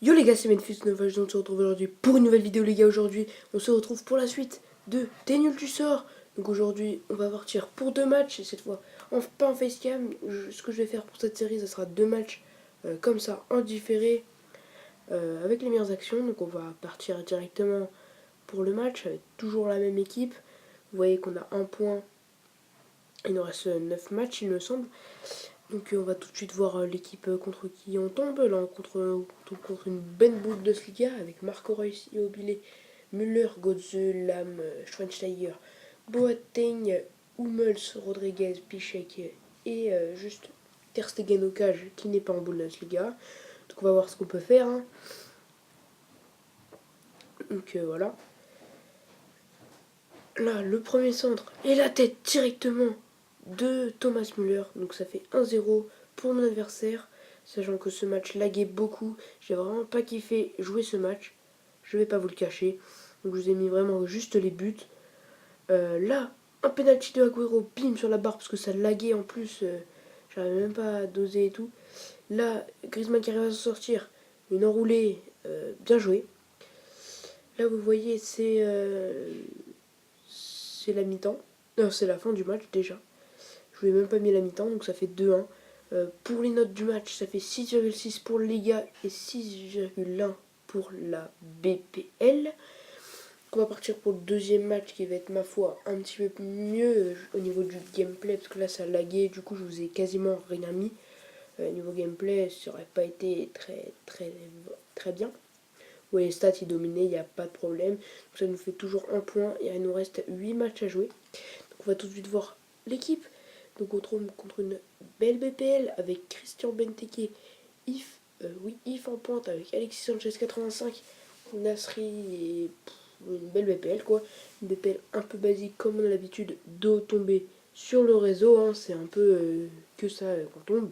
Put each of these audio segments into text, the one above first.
Yo les gars, c'est Memphis, on se retrouve aujourd'hui pour une nouvelle vidéo les gars. Aujourd'hui on se retrouve pour la suite de T'es nul tu sors. Donc aujourd'hui on va partir pour deux matchs et cette fois pas en facecam. Ce que je vais faire pour cette série, ça sera deux matchs comme ça en différé avec les meilleures actions. Donc on va partir directement pour le match avec toujours la même équipe. Vous voyez qu'on a un point, il nous reste 9 matchs il me semble. Donc on va tout de suite voir l'équipe contre qui on tombe. Là on contre une belle Bundesliga avec Marco Reus, Immobile, Müller, Götze, Lam, Schweinsteiger, Boateng, Hummels, Rodriguez, Piszczek et juste Ter Stegen au cage qui n'est pas en Bundesliga. Donc on va voir ce qu'on peut faire. Hein. Donc voilà. Là le premier centre et la tête directement de Thomas Müller. Donc ça fait 1-0 pour mon adversaire. Sachant que ce match laguait beaucoup. J'ai vraiment pas kiffé jouer ce match. Je vais pas vous le cacher. Donc je vous ai mis vraiment juste les buts. Là, un penalty de Agüero, bim sur la barre parce que ça laguait en plus. J'arrivais même pas à doser et tout. Là, Griezmann qui arrive à s'en sortir. Une enroulée, bien jouée. Là, vous voyez, c'est la mi-temps. Non, c'est la fin du match déjà. Je vous ai même pas mis la mi-temps, donc ça fait 2-1. Pour les notes du match, ça fait 6,6 pour le Liga et 6,1 pour la BPL. On va partir pour le deuxième match qui va être, ma foi, un petit peu mieux au niveau du gameplay, parce que là ça laguait, du coup je vous ai quasiment rien mis. Niveau gameplay, ça aurait pas été très bien. Oui, les stats ils dominaient, il n'y a pas de problème. Donc ça nous fait toujours un point et il nous reste 8 matchs à jouer. Donc on va tout de suite voir l'équipe. Donc on trouve contre une belle BPL avec Christian Benteke, If en pointe avec Alexis Sanchez 85, Nasri et une belle BPL quoi. Une BPL un peu basique comme on a l'habitude de tomber sur le réseau. Hein. C'est un peu que ça qu'on tombe.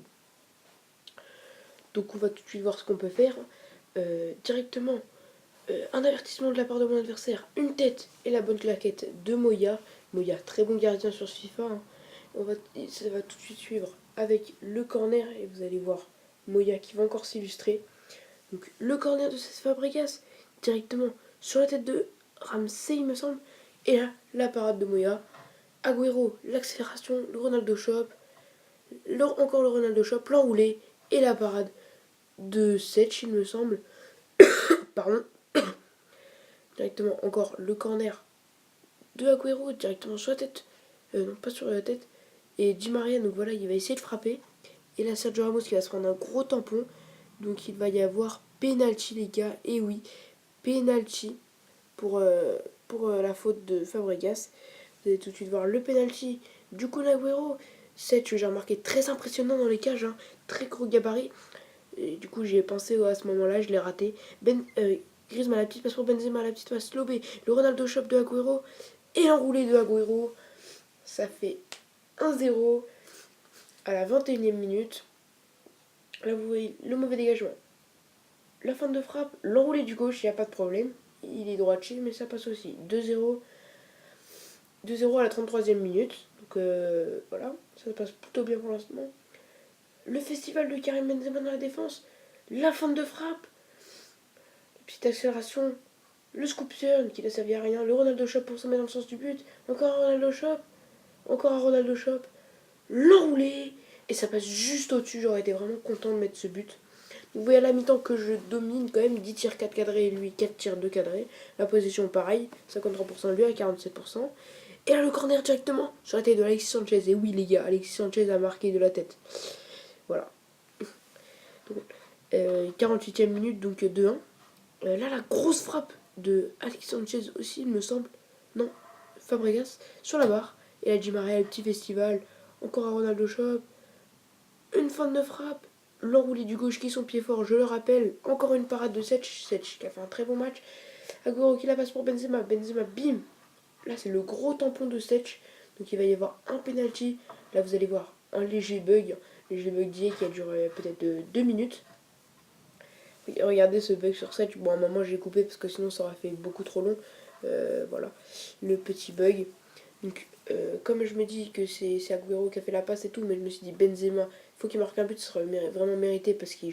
Donc on va tout de suite voir ce qu'on peut faire. Directement, un avertissement de la part de mon adversaire, une tête et la bonne claquette de Moya. Moya, très bon gardien sur ce FIFA. Hein. Ça va tout de suite suivre avec le corner et vous allez voir Moya qui va encore s'illustrer. Donc le corner de Cesc Fabregas directement sur la tête de Ramsey il me semble. Et là, la parade de Moya. Agüero, l'accélération, le Ronaldo Shop, encore le Ronaldo Shop, l'enroulé et la parade de Setch il me semble. Pardon. Directement encore le corner de Agüero directement sur la tête. Non, pas sur la tête. Et Di Maria, donc voilà, il va essayer de frapper. Et là, Sergio Ramos qui va se prendre un gros tampon. Donc il va y avoir penalty, les gars. Et oui, penalty pour la faute de Fabregas. Vous allez tout de suite voir le penalty du Kun Agüero. 7, j'ai remarqué, très impressionnant dans les cages. Hein, très gros gabarit. Et du coup, j'y ai pensé à ce moment-là, je l'ai raté. Griezmann, la petite passe pour Benzema, la petite passe lobée. Le Ronaldo Shop de Agüero. Et l'enroulé de Agüero. Ça fait 1-0 à la 21e minute. Là, vous voyez le mauvais dégagement. La fin de frappe, l'enroulé du gauche, il n'y a pas de problème. Il est droitier, mais ça passe aussi. 2-0. 2-0 à la 33e minute. Donc voilà, ça passe plutôt bien pour l'instant. Le festival de Karim Benzema dans la défense. La fin de frappe. Petite accélération. Le scooption qui n'a servi à rien. Le Ronaldo Shop pour se mettre dans le sens du but. Encore un Ronaldo Shop. Encore un Ronaldo Shop. L'enroulé. Et ça passe juste au-dessus. J'aurais été vraiment content de mettre ce but. Vous voyez à la mi-temps que je domine quand même. 10 tirs 4 cadrés et lui 4 tirs 2 cadrés. La position pareil. 53% lui à 47%. Et là le corner directement sur la tête de Alexis Sanchez. Et oui les gars, Alexis Sanchez a marqué de la tête. Voilà. Donc, 48e minute, donc 2-1. Là la grosse frappe de Alexis Sanchez aussi il me semble. Non, Fabregas sur la barre. Et là Di Maria, le petit festival. Encore un Ronaldo Shop. Une fin de frappe. L'enroulé du gauche qui est son pied fort, je le rappelle. Encore une parade de Setch qui a fait un très bon match. Agüero qui la passe pour Benzema. Benzema, bim. Là c'est le gros tampon de Setch. Donc il va y avoir un penalty. Là vous allez voir un léger bug. Léger bug d'hier qui a duré peut-être 2 minutes. Regardez ce bug sur Setch. Bon à un moment j'ai coupé parce que sinon ça aurait fait beaucoup trop long. Voilà. Le petit bug. Donc comme je me dis que c'est Agüero qui a fait la passe et tout, mais je me suis dit Benzema, il faut qu'il marque un but, ça serait vraiment mérité parce qu'il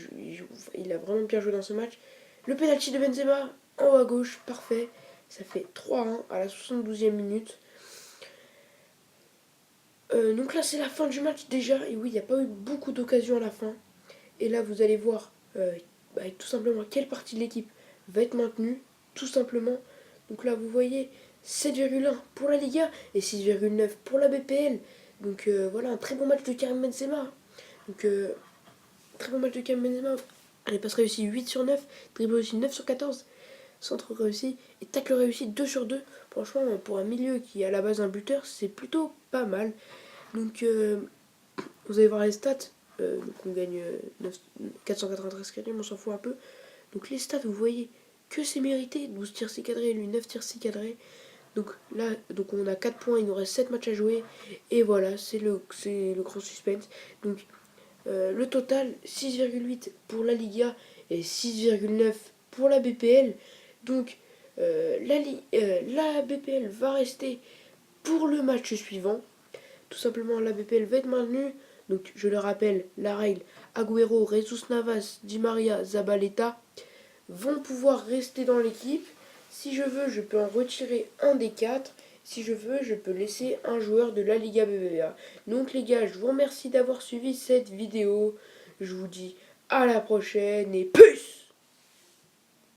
a vraiment bien joué dans ce match. Le penalty de Benzema en haut à gauche, parfait. Ça fait 3-1 à la 72e minute. Donc là, c'est la fin du match déjà. Et oui, il n'y a pas eu beaucoup d'occasions à la fin. Et là, vous allez voir tout simplement quelle partie de l'équipe va être maintenue. Tout simplement. Donc là, vous voyez 7,1 pour la Liga et 6,9 pour la BPL. Donc voilà, un très bon match de Karim Benzema. Donc très bon match de Karim Benzema. Allez, passe réussi 8 sur 9, dribble aussi 9 sur 14, centre réussi et tacle réussi 2 sur 2. Franchement, pour un milieu qui est à la base un buteur, c'est plutôt pas mal. Donc vous allez voir les stats. Donc on gagne 493 carrés, on s'en fout un peu. Donc les stats, vous voyez que c'est mérité. 12 tirs 6 cadrés, lui 9 tirs 6 cadrés. Donc là, donc on a 4 points, il nous reste 7 matchs à jouer. Et voilà, c'est le grand suspense. Donc le total, 6,8 pour la Liga et 6,9 pour la BPL. Donc la BPL va rester pour le match suivant. Tout simplement, la BPL va être maintenue. Donc je le rappelle, la règle, Agüero, Jesus Navas, Di Maria, Zabaleta vont pouvoir rester dans l'équipe. Si je veux, je peux en retirer un des 4. Si je veux, je peux laisser un joueur de la Liga BBVA. Donc les gars, je vous remercie d'avoir suivi cette vidéo. Je vous dis à la prochaine et peace!